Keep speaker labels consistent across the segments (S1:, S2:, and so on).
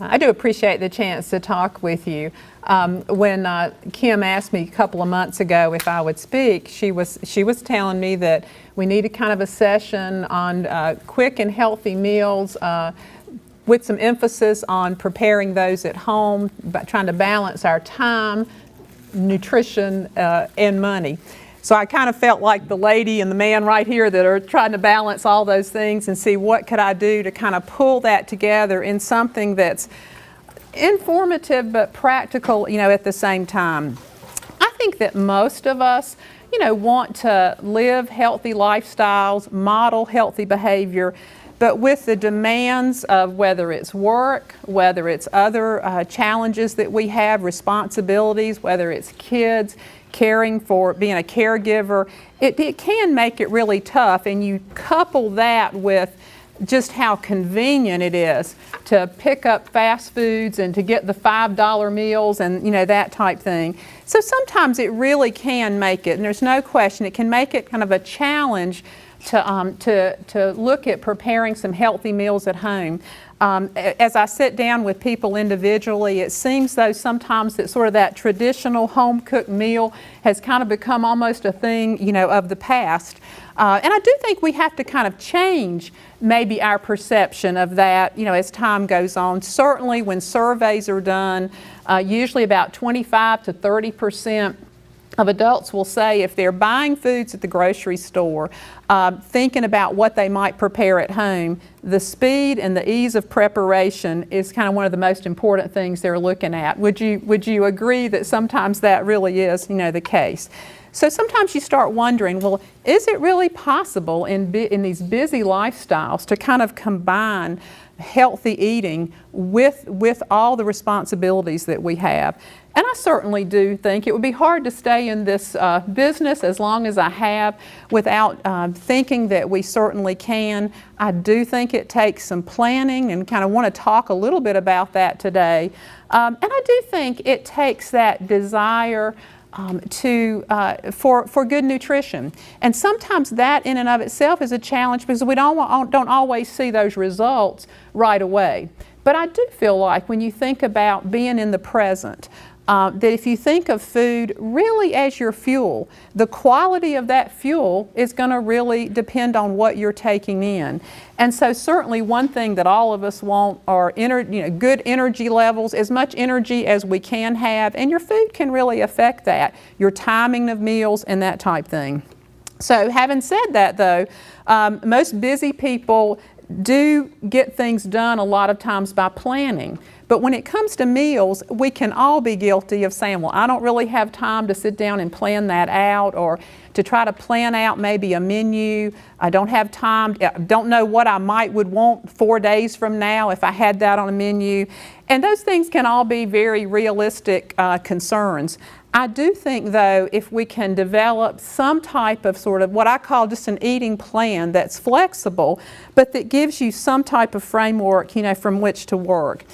S1: I do appreciate the chance to talk with you. When Kim asked me a couple of months ago if I would speak, she was telling me that we needed kind of a session on quick and healthy meals with some emphasis on preparing those at home, but trying to balance our time, nutrition, and money. So I kind of felt like the lady and the man right here that are trying to balance all those things and see what could I do to kind of pull that together in something that's informative but practical, at the same time. I think that most of us, want to live healthy lifestyles, model healthy behavior, but with the demands of whether it's work, whether it's other challenges that we have, responsibilities, whether it's kids, caring for being a caregiver, it can make it really tough. And you couple that with just how convenient it is to pick up fast foods and to get the $5 meals and that type thing. So sometimes it really can make it, and there's no question, it can make it kind of a challenge to look at preparing some healthy meals at home. As I sit down with people individually, it seems though sometimes that sort of that traditional home-cooked meal has kind of become almost a thing, of the past. And I do think we have to kind of change maybe our perception of that, as time goes on. Certainly when surveys are done, usually about 25 to 30% of adults will say if they're buying foods at the grocery store, thinking about what they might prepare at home, the speed and the ease of preparation is kind of one of the most important things they're looking at. Would you agree that sometimes that really is, the case? So sometimes you start wondering, well, is it really possible in these busy lifestyles to kind of combine healthy eating with all the responsibilities that we have? And I certainly do think it would be hard to stay in this business as long as I have without thinking that we certainly can. I do think it takes some planning and kind of want to talk a little bit about that today. And I do think it takes that desire for good nutrition. And sometimes that in and of itself is a challenge because we don't always see those results right away. But I do feel like when you think about being in the present, that if you think of food really as your fuel, the quality of that fuel is going to really depend on what you're taking in. And so certainly one thing that all of us want are good energy levels, as much energy as we can have, and your food can really affect that, your timing of meals and that type thing. So having said that though, most busy people do get things done a lot of times by planning. But when it comes to meals, we can all be guilty of saying, well, I don't really have time to sit down and plan that out, or to try to plan out maybe a menu. I don't have time, I don't know what I would want 4 days from now if I had that on a menu. And those things can all be very realistic concerns. I do think though, if we can develop some type of sort of what I call just an eating plan that's flexible, but that gives you some type of framework, from which to work.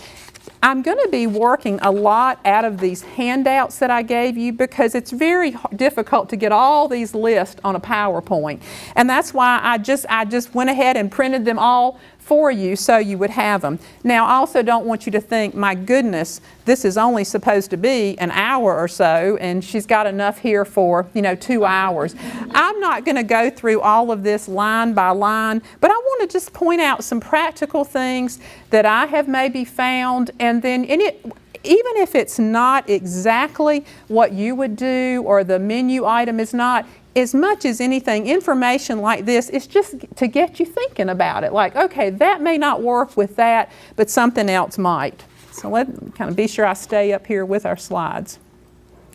S1: I'm going to be working a lot out of these handouts that I gave you because it's very difficult to get all these lists on a PowerPoint. And that's why I just went ahead and printed them all for you so you would have them. Now, I also don't want you to think, my goodness, this is only supposed to be an hour or so, and she's got enough here for, 2 hours. I'm not going to go through all of this line by line, but I want to just point out some practical things that I have maybe found, and then even if it's not exactly what you would do or the menu item is not, as much as anything, information like this is just to get you thinking about it. Like, okay, that may not work with that, but something else might. So let's kind of be sure I stay up here with our slides.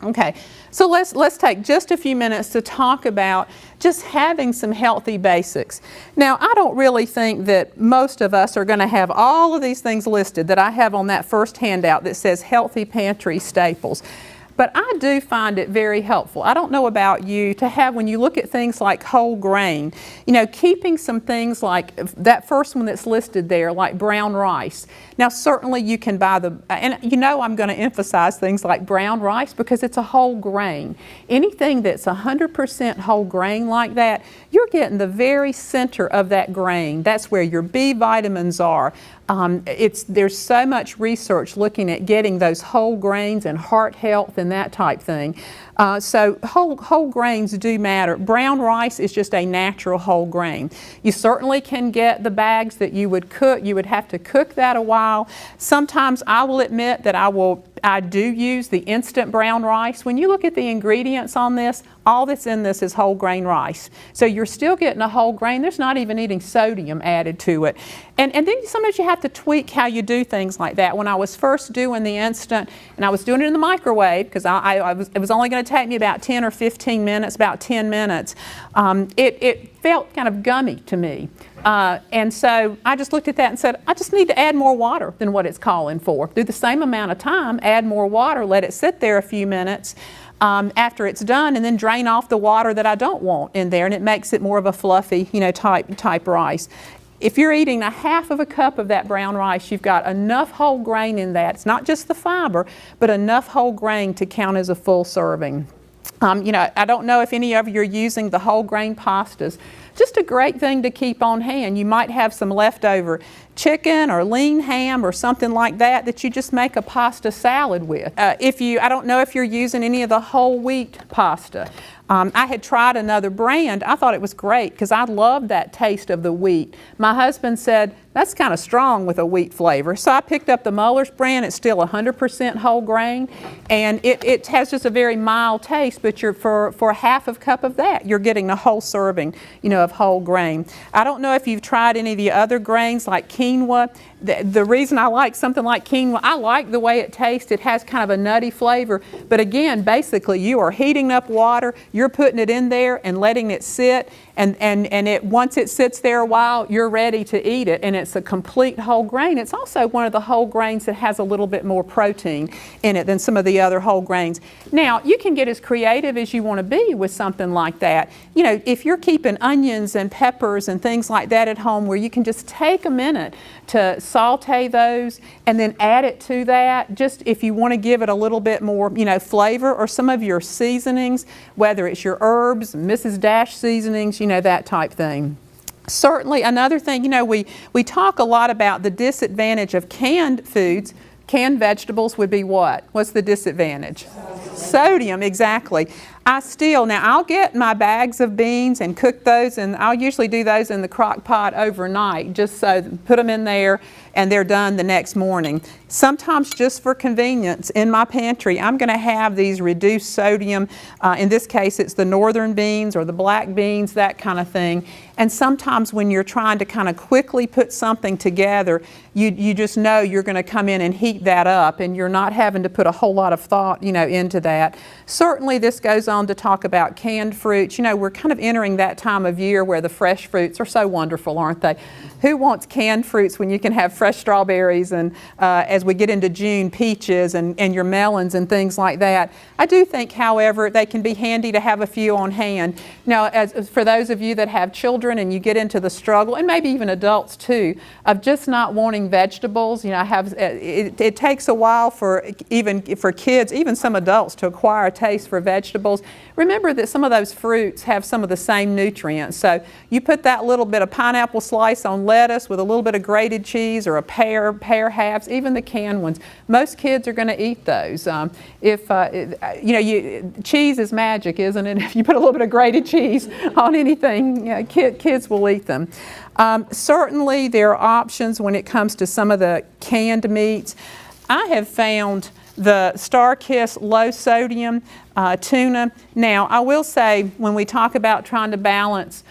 S1: Okay, so let's take just a few minutes to talk about just having some healthy basics. Now, I don't really think that most of us are going to have all of these things listed that I have on that first handout that says Healthy Pantry Staples. But I do find it very helpful. I don't know about you, to have, when you look at things like whole grain, keeping some things like that first one that's listed there, like brown rice. Now, certainly you can buy and I'm going to emphasize things like brown rice because it's a whole grain. Anything that's 100% whole grain like that, you're getting the very center of that grain. That's where your B vitamins are. There's so much research looking at getting those whole grains and heart health and that type thing. So whole grains do matter. Brown rice is just a natural whole grain. You certainly can get the bags that you would cook. You would have to cook that a while. Sometimes I will admit that I do use the instant brown rice. When you look at the ingredients on this, all that's in this is whole grain rice. So you're still getting a whole grain. There's not even any sodium added to it. And then sometimes you have to tweak how you do things like that. When I was first doing the instant, and I was doing it in the microwave, because it was only going to take me about 10 or 15 minutes, about 10 minutes, it felt kind of gummy to me. And so I just looked at that and said, I just need to add more water than what it's calling for. Do the same amount of time, add more water, let it sit there a few minutes after it's done, and then drain off the water that I don't want in there, and it makes it more of a fluffy, type rice. If you're eating a half of a cup of that brown rice, you've got enough whole grain in that. It's not just the fiber, but enough whole grain to count as a full serving. I don't know if any of you are using the whole grain pastas. Just a great thing to keep on hand. You might have some leftover chicken or lean ham or something like that you just make a pasta salad with. I don't know if you're using any of the whole wheat pasta. I had tried another brand. I thought it was great because I loved that taste of the wheat. My husband said, that's kind of strong with a wheat flavor. So I picked up the Muller's brand. It's still 100% whole grain, and it has just a very mild taste, but for a half of a cup of that, you're getting a whole serving, of whole grain. I don't know if you've tried any of the other grains like quinoa. The reason I like something like quinoa, I like the way it tastes. It has kind of a nutty flavor, but again, basically you are heating up water, you're putting it in there and letting it sit, and once it sits there a while, you're ready to eat it, and it's a complete whole grain. It's also one of the whole grains that has a little bit more protein in it than some of the other whole grains. Now, you can get as creative as you want to be with something like that. If you're keeping onions and peppers and things like that at home, where you can just take a minute to saute those and then add it to that, just if you want to give it a little bit more, flavor, or some of your seasonings, whether it's your herbs, Mrs. Dash seasonings, that type thing. Certainly another thing, we talk a lot about the disadvantage of canned foods. Canned vegetables would be what? What's the disadvantage? Sodium, exactly. I'll get my bags of beans and cook those, and I'll usually do those in the crock pot overnight, just so put them in there and they're done the next morning. Sometimes just for convenience, in my pantry, I'm going to have these reduced sodium. In this case, it's the northern beans or the black beans, that kind of thing. And sometimes when you're trying to kind of quickly put something together, you just know you're going to come in and heat that up, and you're not having to put a whole lot of thought, into that. Certainly this goes on to talk about canned fruits. We're kind of entering that time of year where the fresh fruits are so wonderful, aren't they? Who wants canned fruits when you can have fresh strawberries and as we get into June, peaches and your melons and things like that? I do think, however, they can be handy to have a few on hand. Now, as for those of you that have children and you get into the struggle, and maybe even adults too, of just not wanting vegetables, it takes a while for kids, even some adults, to acquire a taste for vegetables. Remember that some of those fruits have some of the same nutrients. So you put that little bit of pineapple slice on lettuce with a little bit of grated cheese, or a pear halves, even the canned ones. Most kids are going to eat those. Cheese is magic, isn't it? If you put a little bit of grated cheese on anything, kids will eat them. Certainly there are options when it comes to some of the canned meats. I have found the StarKist low sodium tuna. Now, I will say, when we talk about trying to balance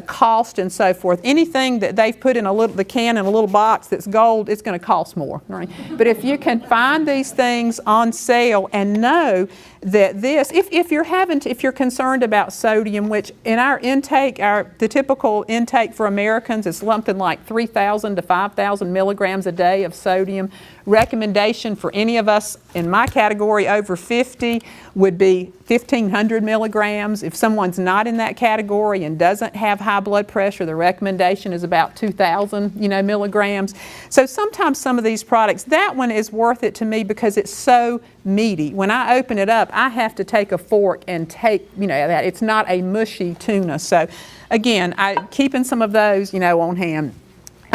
S1: cost and so forth, anything that they've put in the can in a little box that's gold, it's going to cost more. Right? But if you can find these things on sale and know that if you're concerned about sodium, which in our intake, the typical intake for Americans is something like 3,000 to 5,000 milligrams a day of sodium. Recommendation for any of us in my category over 50 would be 1,500 milligrams. If someone's not in that category and doesn't have high blood pressure, the recommendation is about 2,000 milligrams. So sometimes some of these products, that one is worth it to me because it's so meaty. When I open it up, I have to take a fork and take that. It's not a mushy tuna. So again, keeping some of those on hand.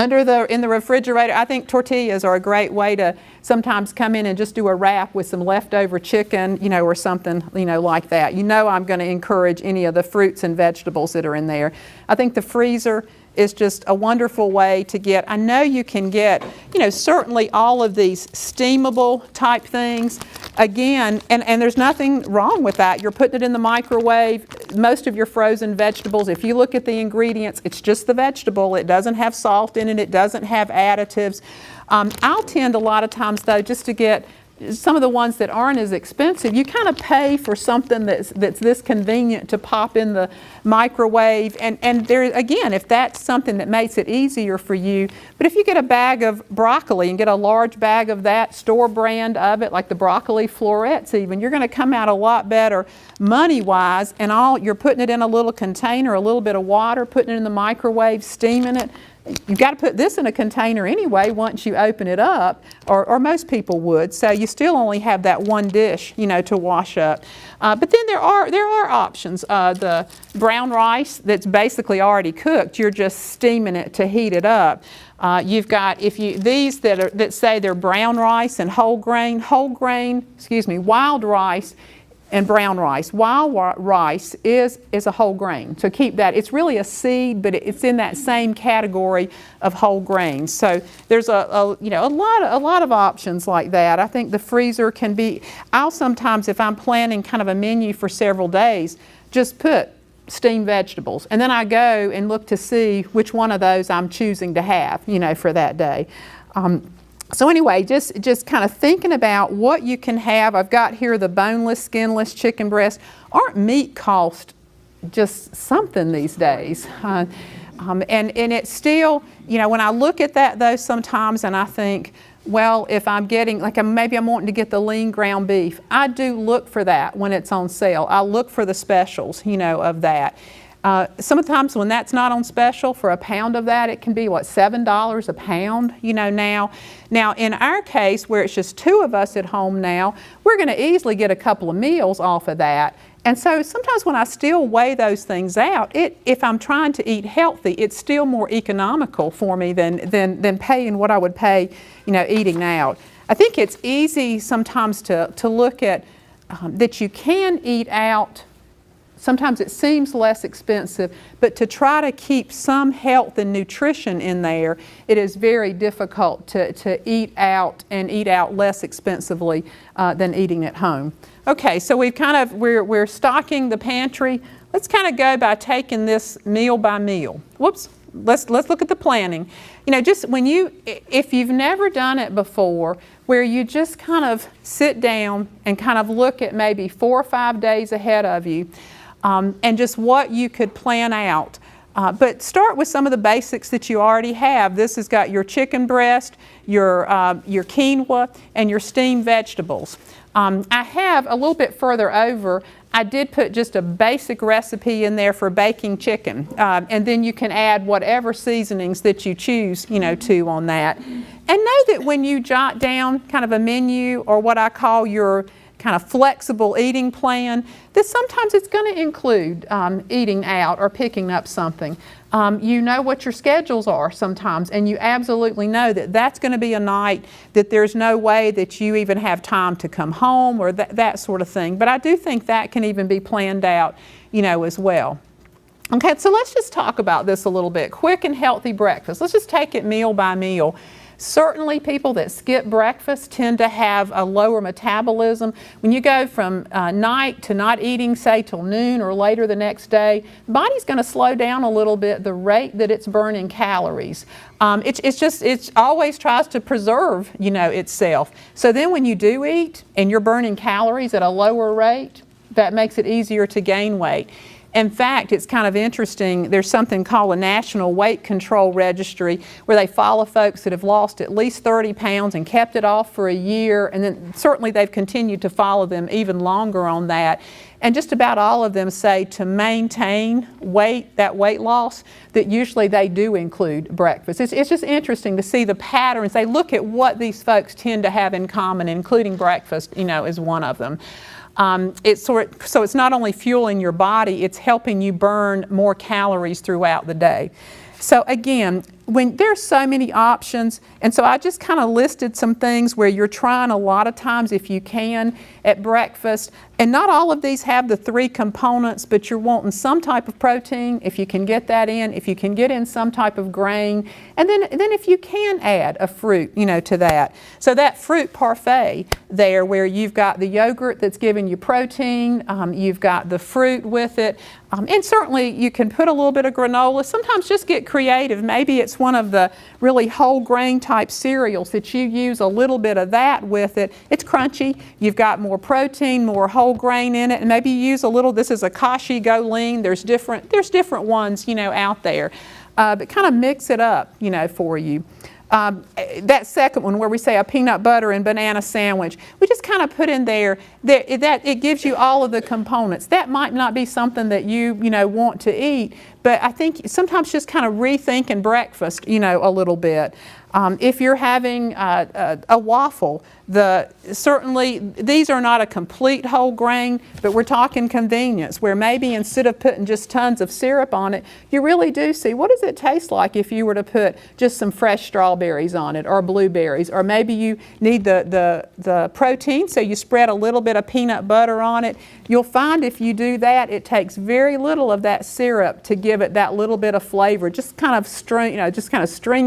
S1: in the refrigerator. I think tortillas are a great way to sometimes come in and just do a wrap with some leftover chicken, or something, like that. I'm going to encourage any of the fruits and vegetables that are in there. I think the freezer is just a wonderful way to get. I know you can get, certainly all of these steamable type things. Again, and there's nothing wrong with that. You're putting it in the microwave. Most of your frozen vegetables, if you look at the ingredients, it's just the vegetable. It doesn't have salt in it. It doesn't have additives. I'll tend a lot of times, though, just to get some of the ones that aren't as expensive. You kind of pay for something that's this convenient to pop in the microwave, and there again, if that's something that makes it easier for you. But if you get a bag of broccoli and get a large bag of that store brand of it, like the broccoli florets even, you're going to come out a lot better money-wise, and you're putting it in a little container, a little bit of water, putting it in the microwave, steaming it. You've got to put this in a container anyway once you open it up, or most people would. So you still only have that one dish, to wash up. But then there are options. The brown rice that's basically already cooked, you're just steaming it to heat it up. You've got these that say they're brown rice and wild rice and brown rice. Wild rice is a whole grain, so keep that. It's really a seed, but it's in that same category of whole grains. So there's a lot of options like that. I think the freezer can be. I'll sometimes, if I'm planning kind of a menu for several days, just put steamed vegetables, and then I go and look to see which one of those I'm choosing to have, for that day. So anyway, just kind of thinking about what you can have. I've got here the boneless, skinless chicken breast. Aren't meat cost just something these days? And it's still, when I look at that though sometimes and I think, well, if I'm getting, maybe I'm wanting to get the lean ground beef, I do look for that when it's on sale. I look for the specials, of that. Sometimes when that's not on special, for a pound of that, it can be, $7 a pound, now. Now, in our case, where it's just two of us at home now, we're going to easily get a couple of meals off of that. And so sometimes when I still weigh those things out, if I'm trying to eat healthy, it's still more economical for me than paying what I would pay, eating out. I think it's easy sometimes to look at that you can eat out. Sometimes it seems less expensive, but to try to keep some health and nutrition in there, it is very difficult to eat out and eat out less expensively than eating at home. Okay, so we're stocking the pantry. Let's kind of go by taking this meal by meal. Whoops. Let's look at the planning. Just if you've never done it before, where you just kind of sit down and kind of look at maybe 4 or 5 days ahead of you. And just what you could plan out. But start with some of the basics that you already have. This has got your chicken breast, your quinoa, and your steamed vegetables. I have a little bit further over, I did put just a basic recipe in there for baking chicken. And then you can add whatever seasonings that you choose, to on that. And know that when you jot down kind of a menu, or what I call your kind of flexible eating plan, that sometimes it's going to include eating out or picking up something. You know what your schedules are sometimes, and you absolutely know that that's going to be a night that there's no way that you even have time to come home, or that sort of thing. But I do think that can even be planned out, as well. Okay, so let's just talk about this a little bit. Quick and healthy breakfast. Let's just take it meal by meal. Certainly people that skip breakfast tend to have a lower metabolism. When you go from night to not eating, say, till noon or later the next day, the body's going to slow down a little bit the rate that it's burning calories. It always tries to preserve, itself. So then when you do eat and you're burning calories at a lower rate, that makes it easier to gain weight. In fact, it's kind of interesting. There's something called a National Weight Control Registry where they follow folks that have lost at least 30 pounds and kept it off for a year, and then certainly they've continued to follow them even longer on that. And just about all of them say to maintain that weight loss, that usually they do include breakfast. It's just interesting to see the patterns. They look at what these folks tend to have in common, including breakfast, is one of them. So it's not only fueling your body, it's helping you burn more calories throughout the day. So again, when there's so many options, and so I just kind of listed some things where you're trying a lot of times, if you can, at breakfast. And not all of these have the 3 components, but you're wanting some type of protein, if you can get that in, if you can get in some type of grain, and then if you can add a fruit, to that. So that fruit parfait there, where you've got the yogurt that's giving you protein, you've got the fruit with it, and certainly you can put a little bit of granola. Sometimes just get creative. Maybe it's one of the really whole grain type cereals that you use a little bit of that with it. It's crunchy. You've got more protein, more whole grain in it, and maybe you use a little. This is a Kashi Go Lean. There's different ones out there, but kind of mix it up for you. That second one where we say a peanut butter and banana sandwich, we just kind of put in there that it gives you all of the components. That might not be something that you want to eat, but I think sometimes just kind of rethinking breakfast a little bit. If you're having a waffle, certainly these are not a complete whole grain, but we're talking convenience, where maybe instead of putting just tons of syrup on it, you really do see what does it taste like if you were to put just some fresh strawberries on it, or blueberries, or maybe you need the protein, so you spread a little bit of peanut butter on it. You'll find if you do that, it takes very little of that syrup to give it that little bit of flavor, just kind of stringing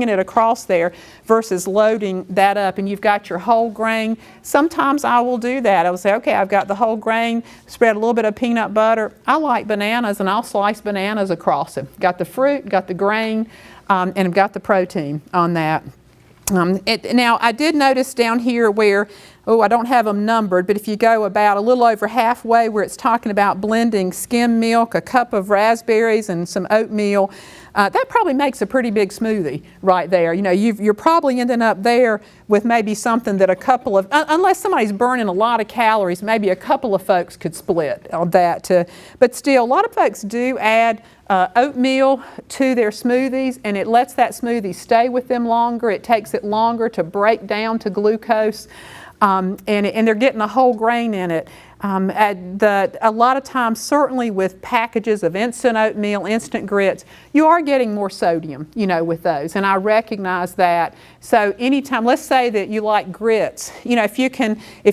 S1: it across there versus loading that up, and you've got your whole grain. Sometimes I will do that. I will say, okay, I've got the whole grain, spread a little bit of peanut butter. I like bananas, and I'll slice bananas across it. Got the fruit, got the grain, and I've got the protein on that. Now, I did notice down here where, I don't have them numbered, but if you go about a little over halfway where it's talking about blending skim milk, a cup of raspberries, and some oatmeal, that probably makes a pretty big smoothie right there. You're probably ending up there with maybe something that a couple of, unless somebody's burning a lot of calories, maybe a couple of folks could split on that. But still, a lot of folks do add oatmeal to their smoothies, and it lets that smoothie stay with them longer. It takes it longer to break down to glucose, and they're getting a whole grain in it. A lot of times, certainly with packages of instant oatmeal, instant grits, you are getting more sodium, with those, and I recognize that. So anytime, let's say that you like grits, if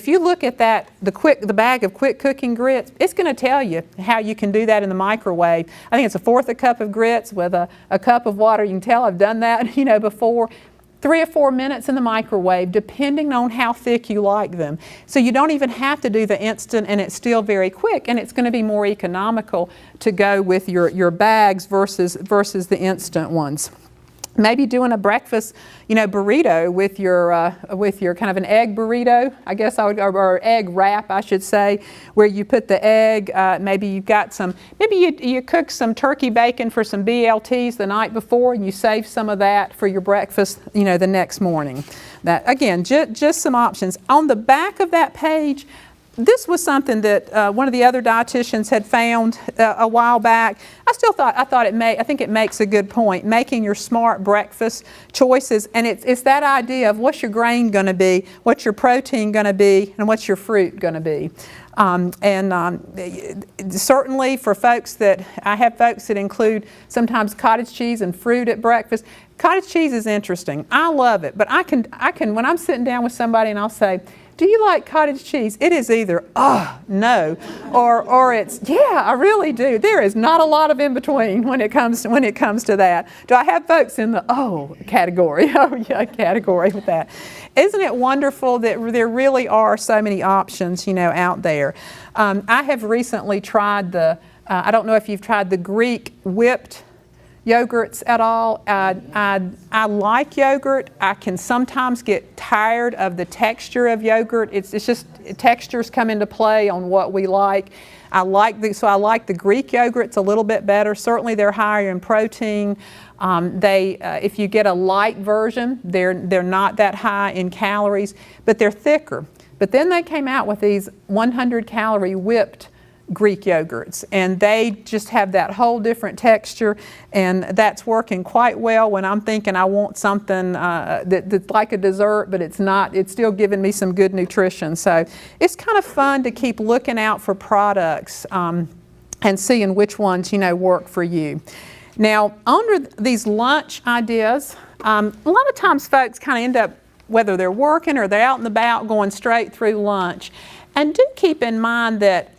S1: you look at the bag of quick cooking grits, it's going to tell you how you can do that in the microwave. I think it's 1/4 a cup of grits with a cup of water. You can tell I've done that, before. 3 or 4 minutes in the microwave, depending on how thick you like them. So you don't even have to do the instant, and it's still very quick, and it's going to be more economical to go with your bags versus the instant ones. Maybe doing a breakfast, burrito with your kind of an egg burrito, I guess or egg wrap, I should say, where you put the egg. Maybe you've got you cook some turkey bacon for some BLTs the night before, and you save some of that for your breakfast, the next morning. That again, just some options on the back of that page. This was something that one of the other dietitians had found a while back. I think it makes a good point, making your smart breakfast choices, and it's that idea of what's your grain going to be, what's your protein going to be, and what's your fruit going to be. Certainly for I have folks that include sometimes cottage cheese and fruit at breakfast. Cottage cheese is interesting. I love it, but I can when I'm sitting down with somebody and I'll say, do you like cottage cheese? It is either, no, or it's, yeah, I really do. There is not a lot of in between when it comes to that. Do I have folks in the category? Oh yeah, category with that. Isn't it wonderful that there really are so many options, out there? I have recently tried I don't know if you've tried the Greek whipped yogurts at all. I like yogurt. I can sometimes get tired of the texture of yogurt. It's just textures come into play on what we like. I like the Greek yogurts a little bit better. Certainly they're higher in protein. If you get a light version, they're not that high in calories, but they're thicker. But then they came out with these 100-calorie whipped Greek yogurts, and they just have that whole different texture, and that's working quite well when I'm thinking I want something that's like a dessert, but it's not. It's still giving me some good nutrition. So it's kind of fun to keep looking out for products and seeing which ones work for you. Now, under these lunch ideas, a lot of times folks kind of end up, whether they're working or they're out and about, going straight through lunch. And do keep in mind that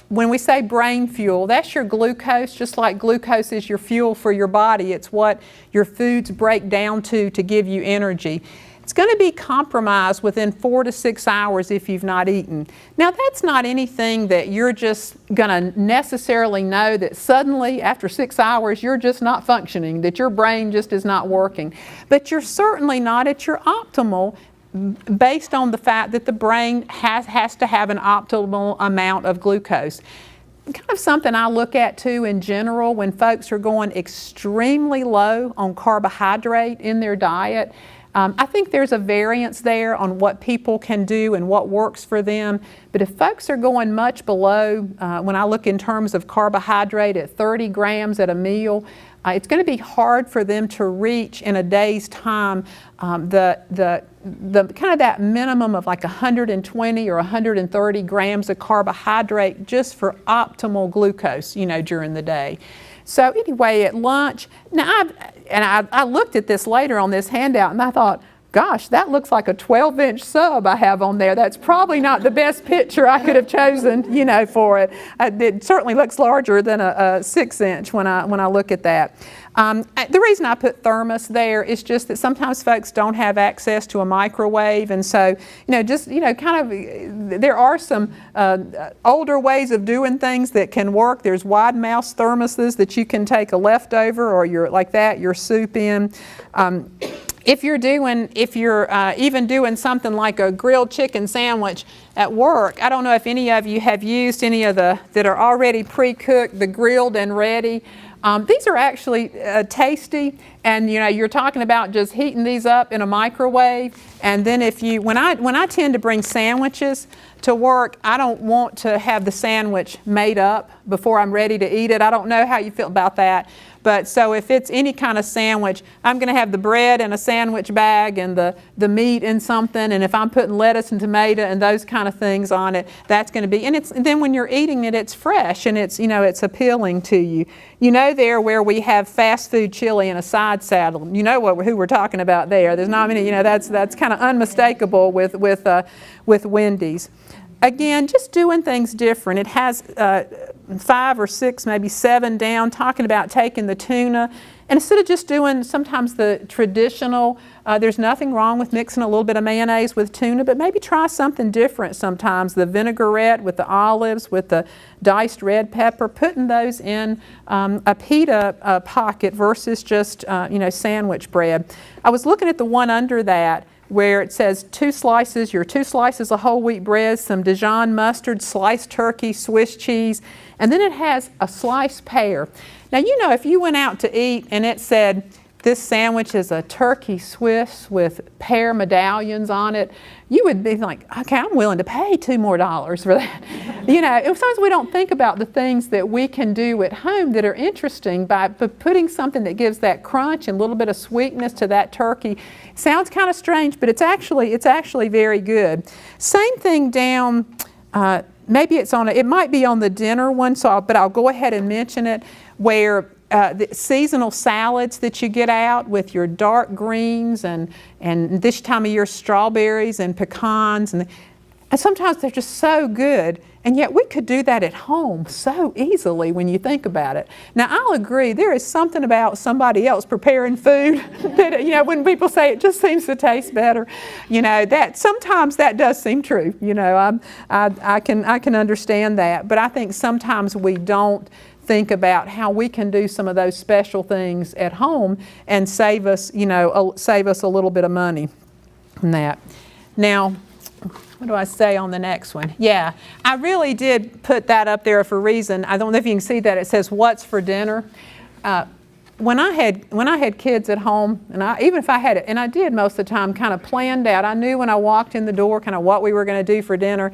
S1: when we say brain fuel, that's your glucose, just like glucose is your fuel for your body. It's what your foods break down to give you energy. It's going to be compromised within 4 to 6 hours if you've not eaten. Now, that's not anything that you're just going to necessarily know that suddenly after 6 hours you're just not functioning, that your brain just is not working. But you're certainly not at your optimal based on the fact that the brain has to have an optimal amount of glucose. Kind of something I look at too in general when folks are going extremely low on carbohydrate in their diet. I think there's a variance there on what people can do and what works for them. But if folks are going much below, when I look in terms of carbohydrate at 30 grams at a meal, it's going to be hard for them to reach in a day's time the kind of that minimum of like 120 or 130 grams of carbohydrate just for optimal glucose, during the day. So anyway, at lunch, now I looked at this later on this handout and I thought, gosh, that looks like a 12-inch sub I have on there. That's probably not the best picture I could have chosen, for it. It certainly looks larger than a 6-inch when I look at that. The reason I put thermos there is just that sometimes folks don't have access to a microwave, and so there are some older ways of doing things that can work. There's wide mouth thermoses that you can take a leftover or your soup in. If you're even doing something like a grilled chicken sandwich at work, I don't know if any of you have used any of that are already pre-cooked, the grilled and ready. These are actually tasty, and you're talking about just heating these up in a microwave. And then when I tend to bring sandwiches to work, I don't want to have the sandwich made up before I'm ready to eat it. I don't know how you feel about that. But so if it's any kind of sandwich, I'm going to have the bread in a sandwich bag and the meat in something. And if I'm putting lettuce and tomato and those kind of things on it, that's going to be. And then when you're eating it, it's fresh and it's appealing to you. There where we have fast food chili and a side salad. Who we're talking about there. There's not many. That's kind of unmistakable with Wendy's. Again, just doing things different. It has 5 or 6, maybe 7 down, talking about taking the tuna. And instead of just doing sometimes the traditional, there's nothing wrong with mixing a little bit of mayonnaise with tuna, but maybe try something different sometimes. The vinaigrette with the olives, with the diced red pepper, putting those in a pita pocket versus just, sandwich bread. I was looking at the one under that, where it says 2 slices of whole wheat bread, some Dijon mustard, sliced turkey, Swiss cheese, and then it has a sliced pear. Now, if you went out to eat and it said, this sandwich is a turkey Swiss with pear medallions on it, you would be like, okay, I'm willing to pay $2 more for that. Sometimes we don't think about the things that we can do at home that are interesting by putting something that gives that crunch and a little bit of sweetness to that turkey. It sounds kind of strange, but it's actually very good. Same thing down, maybe it might be on the dinner one, but I'll go ahead and mention it, where the seasonal salads that you get out with your dark greens and this time of year strawberries and pecans, and sometimes they're just so good, and yet we could do that at home so easily when you think about it. Now, I'll agree, there is something about somebody else preparing food that, when people say it just seems to taste better, that sometimes that does seem true. I can understand that, but I think sometimes we don't think about how we can do some of those special things at home and save us a little bit of money from that. Now, what do I say on the next one? Yeah, I really did put that up there for a reason. I don't know if you can see that. It says, what's for dinner? When I had kids at home, and even if I had it, and I did most of the time, kind of planned out. I knew when I walked in the door kind of what we were going to do for dinner.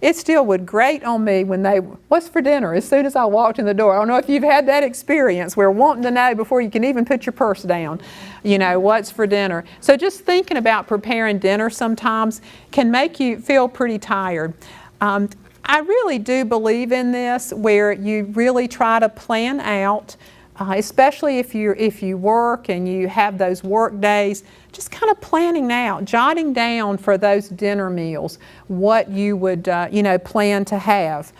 S1: It still would grate on me when what's for dinner? As soon as I walked in the door. I don't know if you've had that experience where wanting to know before you can even put your purse down, what's for dinner. So just thinking about preparing dinner sometimes can make you feel pretty tired. I really do believe in this, where you really try to plan out especially if you work and you have those work days, just kind of planning out, jotting down for those dinner meals what you would plan to have.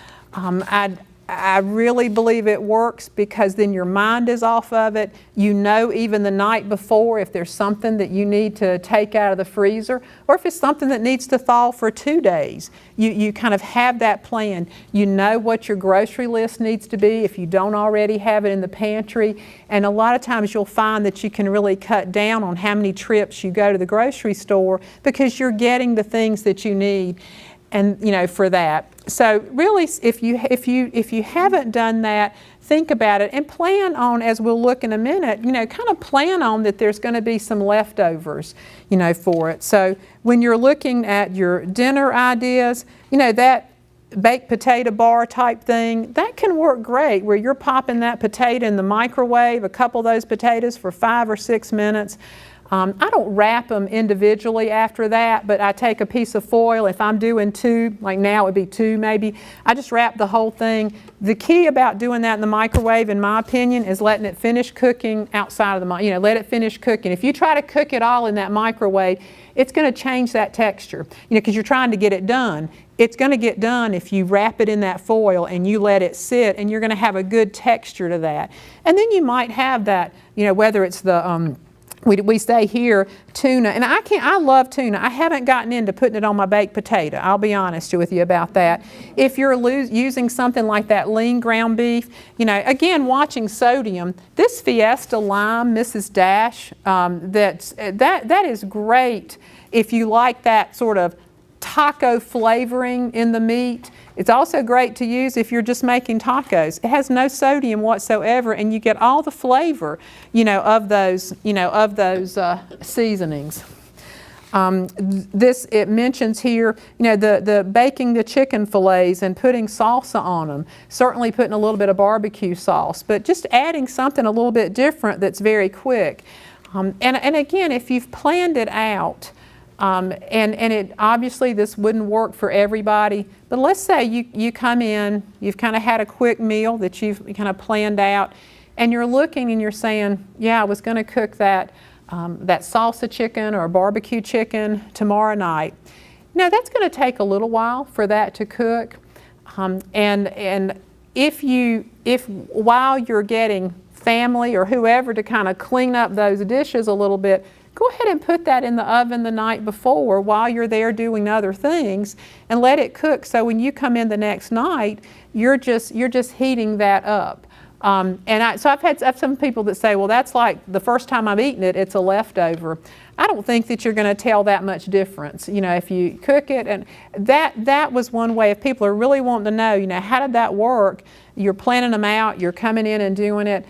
S1: I really believe it works because then your mind is off of it. You know even the night before if there's something that you need to take out of the freezer or if it's something that needs to thaw for 2 days. You kind of have that plan. You know what your grocery list needs to be if you don't already have it in the pantry. And a lot of times you'll find that you can really cut down on how many trips you go to the grocery store because you're getting the things that you need. And for that. So really, if you haven't done that, think about it and plan on, as we'll look in a minute, kind of plan on that there's going to be some leftovers, for it. So when you're looking at your dinner ideas, that baked potato bar type thing, that can work great where you're popping that potato in the microwave, a couple of those potatoes for 5 or 6 minutes. I don't wrap them individually after that, but I take a piece of foil. If I'm doing 2, like now it would be 2 maybe, I just wrap the whole thing. The key about doing that in the microwave, in my opinion, is letting it finish cooking outside of the microwave. Let it finish cooking. If you try to cook it all in that microwave, it's going to change that texture, because you're trying to get it done. It's going to get done if you wrap it in that foil and you let it sit, and you're going to have a good texture to that. And then you might have that, whether it's the we say here tuna, and I love tuna. I haven't gotten into putting it on my baked potato. I'll be honest with you about that. If you're using something like that lean ground beef, again, watching sodium, this Fiesta Lime, Mrs. Dash, that is great if you like that sort of taco flavoring in the meat. It's also great to use if you're just making tacos. It has no sodium whatsoever, and you get all the flavor, of those seasonings. It mentions here, the baking the chicken fillets and putting salsa on them. Certainly putting a little bit of barbecue sauce, but just adding something a little bit different that's very quick. And again, if you've planned it out, and it obviously this wouldn't work for everybody, but let's say you come in, you've kind of had a quick meal that you've kind of planned out, and you're looking and you're saying, yeah, I was going to cook that salsa chicken or barbecue chicken tomorrow night. That's going to take a little while for that to cook, and if while you're getting family or whoever to kind of clean up those dishes a little bit, go ahead and put that in the oven the night before while you're there doing other things and let it cook, so when you come in the next night, you're just heating that up. So I've had some people that say, well, that's like the first time I'm eating it, it's a leftover. I don't think that you're going to tell that much difference, if you cook it. And that was one way, if people are really wanting to know, how did that work? You're planning them out, you're coming in and doing it.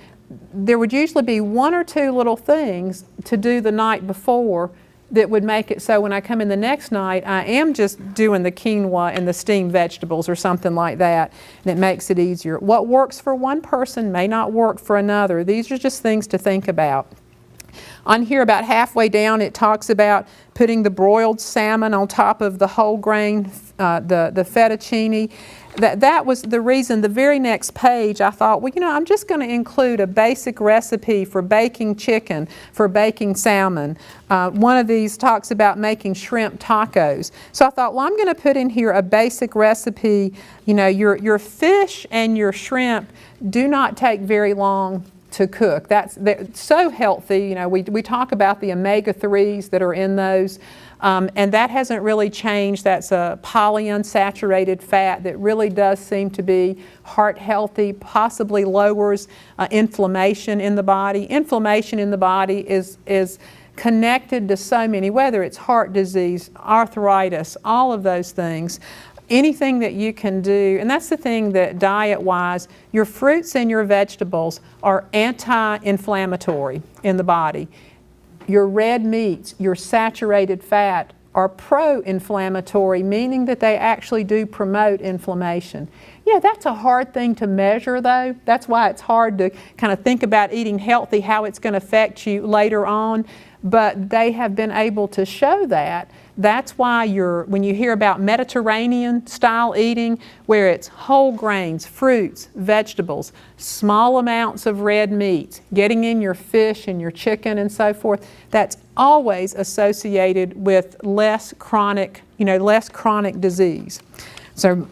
S1: There would usually be 1 or 2 little things to do the night before that would make it so when I come in the next night, I am just doing the quinoa and the steamed vegetables or something like that, and it makes it easier. What works for one person may not work for another. These are just things to think about. On here, about halfway down, it talks about putting the broiled salmon on top of the whole grain, the fettuccine. That was the reason. The very next page, I thought, well, I'm just going to include a basic recipe for baking chicken, for baking salmon. One of these talks about making shrimp tacos. So I thought, well, I'm going to put in here a basic recipe. Your fish and your shrimp do not take very long to cook. They're so healthy. We talk about the omega-3s that are in those. And that hasn't really changed. That's a polyunsaturated fat that really does seem to be heart healthy, possibly lowers inflammation in the body. Inflammation in the body is connected to so many, whether it's heart disease, arthritis, all of those things. Anything that you can do, and that's the thing that diet-wise, your fruits and your vegetables are anti-inflammatory in the body. Your red meats, your saturated fat are pro-inflammatory, meaning that they actually do promote inflammation. Yeah, that's a hard thing to measure though. That's why it's hard to kind of think about eating healthy, how it's going to affect you later on. But they have been able to show that That's why when you hear about Mediterranean style eating, where it's whole grains, fruits, vegetables, small amounts of red meat, getting in your fish and your chicken and so forth, that's always associated with less chronic disease. So,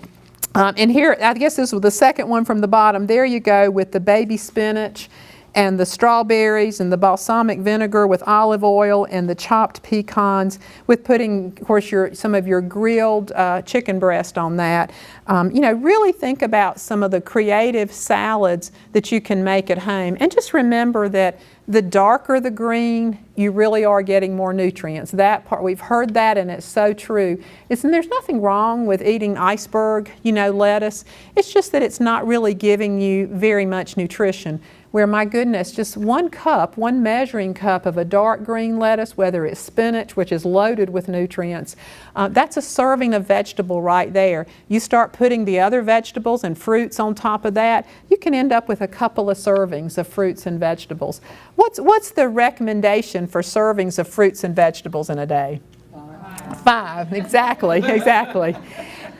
S1: and here, I guess this was the second one from the bottom. There you go with the baby spinach and the strawberries and the balsamic vinegar with olive oil and the chopped pecans with putting, of course, some of your grilled chicken breast on that. Really think about some of the creative salads that you can make at home. And just remember that the darker the green, you really are getting more nutrients. That part, we've heard that, and it's so true. There's nothing wrong with eating iceberg, lettuce. It's just that it's not really giving you very much nutrition. Where, my goodness, just one measuring cup of a dark green lettuce, whether it's spinach, which is loaded with nutrients, that's a serving of vegetable right there. You start putting the other vegetables and fruits on top of that, you can end up with a couple of servings of fruits and vegetables. What's the recommendation for servings of fruits and vegetables in a day? 5, exactly.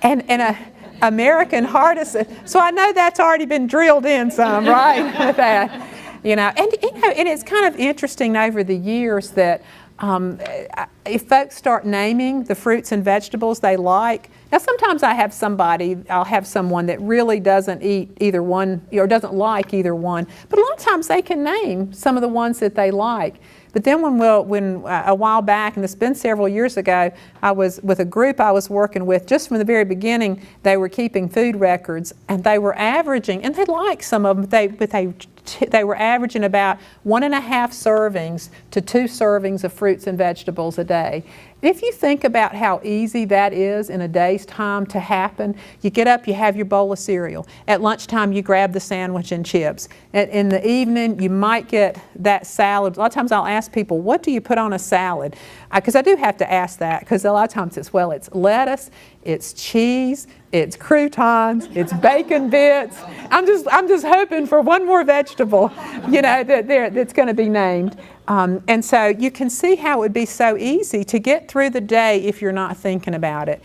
S1: And American Heart Association. So I know that's already been drilled in some, right? With that, and it's kind of interesting over the years that if folks start naming the fruits and vegetables they like. Now sometimes I'll have someone that really doesn't eat either one or doesn't like either one, but a lot of times they can name some of the ones that they like. But then when a while back, and it's been several years ago, I was with a group I was working with, just from the very beginning, they were keeping food records, and they were averaging, and they liked some of them, but they were averaging about 1.5 servings to 2 servings of fruits and vegetables a day. If you think about how easy that is in a day's time to happen, you get up, you have your bowl of cereal. At lunchtime, you grab the sandwich and chips. In the evening, you might get that salad. A lot of times I'll ask people, what do you put on a salad? Because I do have to ask that, because a lot of times it's lettuce, it's cheese, it's croutons, it's bacon bits. I'm just hoping for one more vegetable, that's going to be named. And so you can see how it would be so easy to get through the day if you're not thinking about it.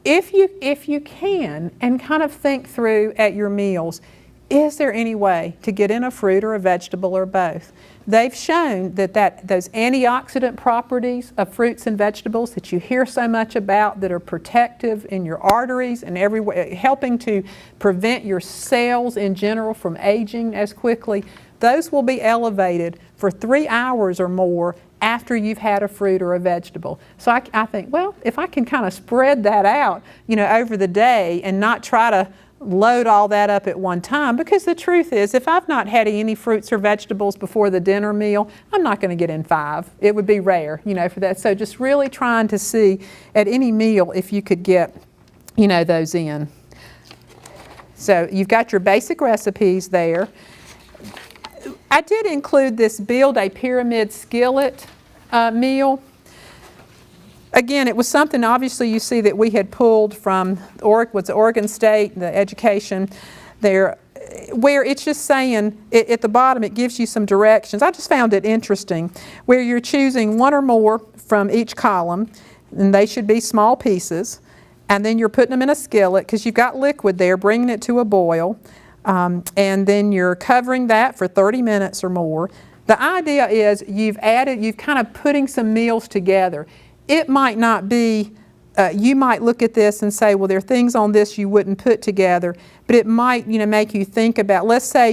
S1: If you can, and kind of think through at your meals, is there any way to get in a fruit or a vegetable or both? They've shown that those antioxidant properties of fruits and vegetables that you hear so much about, that are protective in your arteries and everywhere, helping to prevent your cells in general from aging as quickly, those will be elevated for 3 hours or more after you've had a fruit or a vegetable. So I think, well, if I can kind of spread that out, over the day and not try to load all that up at one time, because the truth is, if I've not had any fruits or vegetables before the dinner meal, I'm not going to get in 5. It would be rare, for that. So just really trying to see at any meal if you could get, those in. So you've got your basic recipes there. I did include this build a pyramid skillet meal. Again, it was something, obviously, you see that we had pulled from Oregon State, the education there, where it's just saying, at the bottom, it gives you some directions. I just found it interesting, where you're choosing 1 or more from each column, and they should be small pieces, and then you're putting them in a skillet, because you've got liquid there, bringing it to a boil, and then you're covering that for 30 minutes or more. The idea is you've kind of putting some meals together. It might not be, you might look at this and say, well, there are things on this you wouldn't put together, but it might, make you think about, let's say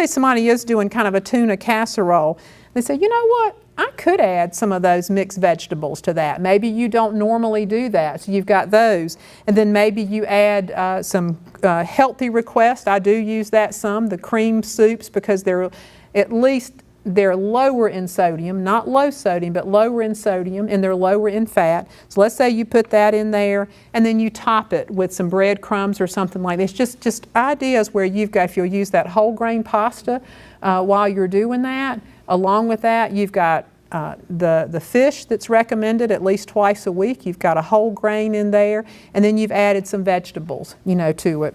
S1: somebody is doing kind of a tuna casserole. They say, you know what, I could add some of those mixed vegetables to that. Maybe you don't normally do that, so you've got those. And then maybe you add some healthy requests. I do use that some, the cream soups, because they're lower in sodium, not low sodium, but lower in sodium, and they're lower in fat. So let's say you put that in there, and then you top it with some breadcrumbs or something like this. Just ideas where if you'll use that whole grain pasta while you're doing that. Along with that, you've got the fish that's recommended at least twice a week. You've got a whole grain in there, and then you've added some vegetables, to it.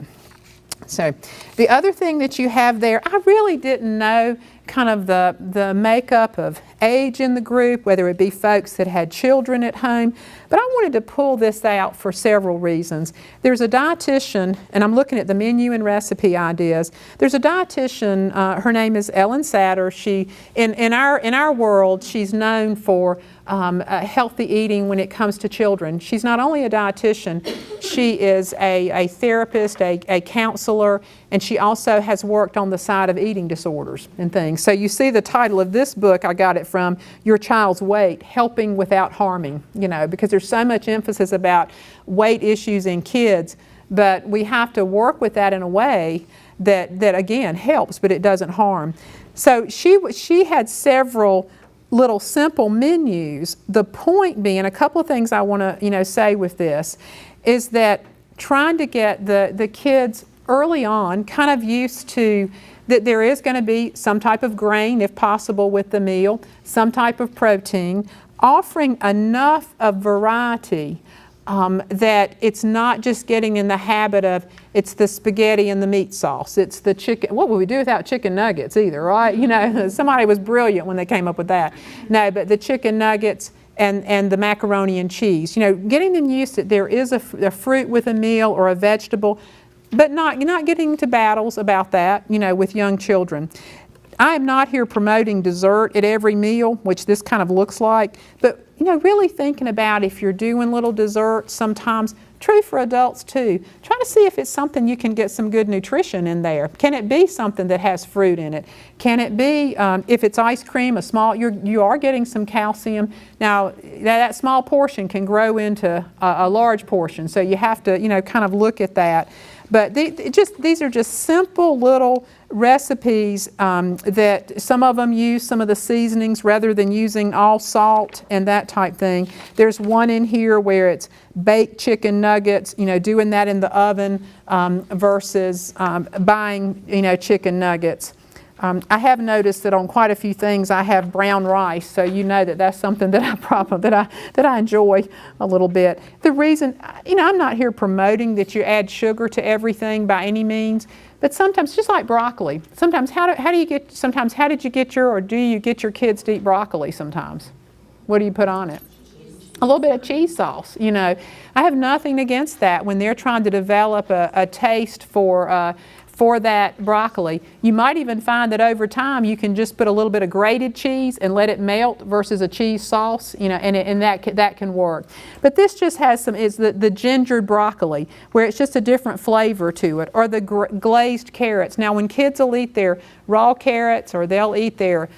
S1: So the other thing that you have there, I really didn't know, kind of the makeup of age in the group, whether it be folks that had children at home. But I wanted to pull this out for several reasons. There's a dietitian, and I'm looking at the menu and recipe ideas. There's a dietitian, her name is Ellen Satter. She, in our world, she's known for healthy eating when it comes to children. She's not only a dietitian, she is a therapist, a counselor, and she also has worked on the side of eating disorders and things. So you see the title of this book, I got it from Your Child's Weight, Helping Without Harming, because there's so much emphasis about weight issues in kids, but we have to work with that in a way that again helps, but it doesn't harm. So she had several little simple menus. The point being, a couple of things I want to say with this is that trying to get the kids early on kind of used to that there is going to be some type of grain if possible with the meal, some type of protein, offering enough of variety that it's not just getting in the habit of it's the spaghetti and the meat sauce, it's the chicken. What would we do without chicken nuggets either, right? Somebody was brilliant when they came up with that. No, but the chicken nuggets and the macaroni and cheese. Getting them used to there is a fruit with a meal or a vegetable, but you're not getting into battles about that, with young children. I am not here promoting dessert at every meal, which this kind of looks like, but really thinking about if you're doing little desserts sometimes, true for adults too, try to see if it's something you can get some good nutrition in there. Can it be something that has fruit in it? Can it be, if it's ice cream, you are getting some calcium. Now, that small portion can grow into a large portion, so you have to, kind of look at that. But these are just simple little recipes that some of them use some of the seasonings rather than using all salt and that type thing. There's one in here where it's baked chicken nuggets, doing that in the oven versus buying, chicken nuggets. I have noticed that on quite a few things I have brown rice, so that's something that I enjoy a little bit. The reason, I'm not here promoting that you add sugar to everything by any means, but sometimes, just like broccoli, sometimes how did you get or do you get your kids to eat broccoli sometimes? What do you put on it? A little bit of cheese sauce, I have nothing against that when they're trying to develop a taste for that broccoli. You might even find that over time you can just put a little bit of grated cheese and let it melt versus a cheese sauce, and that can work. But this just has is the gingered broccoli, where it's just a different flavor to it, or the glazed carrots. Now, when kids will eat their raw carrots, or they'll eat their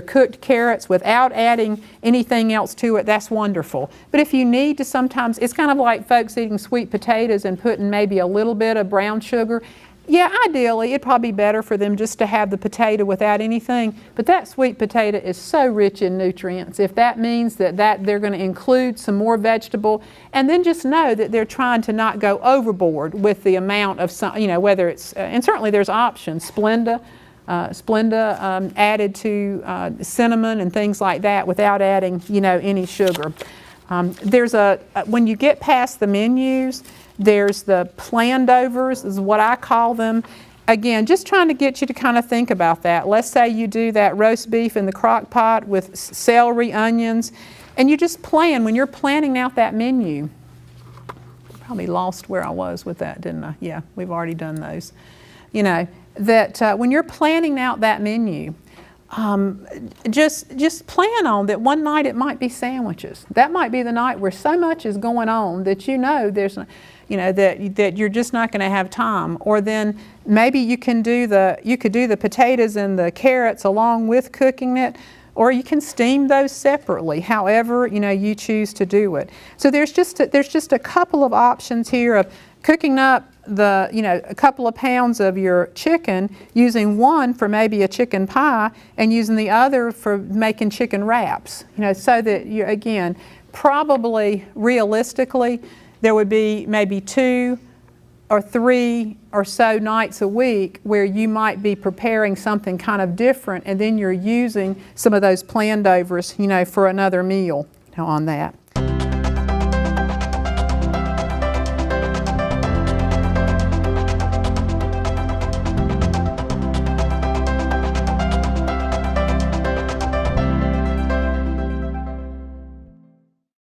S1: cooked carrots without adding anything else to it, that's wonderful. But if you need to, sometimes it's kind of like folks eating sweet potatoes and putting maybe a little bit of brown sugar. Yeah, ideally, it'd probably be better for them just to have the potato without anything, but that sweet potato is so rich in nutrients. If that means that they're going to include some more vegetable, and then just know that they're trying to not go overboard with the amount of some, whether it's, and certainly there's options, Splenda added to cinnamon and things like that without adding, any sugar. When you get past the menus, there's the plandovers, is what I call them. Again, just trying to get you to kind of think about that. Let's say you do that roast beef in the crock pot with celery, onions, and you just plan, when you're planning out that menu. Probably lost where I was with that, didn't I? Yeah, we've already done those. That when you're planning out that menu, just plan on that one night it might be sandwiches. That might be the night where so much is going on that there's, that you're just not going to have time. Or then maybe you could do the potatoes and the carrots along with cooking it, or you can steam those separately, however you choose to do it. So there's just a couple of options here of cooking up a couple of pounds of your chicken, using one for maybe a chicken pie and using the other for making chicken wraps, so that you, again, probably realistically, there would be maybe 2 or 3 or so nights a week where you might be preparing something kind of different, and then you're using some of those plandovers, for another meal on that.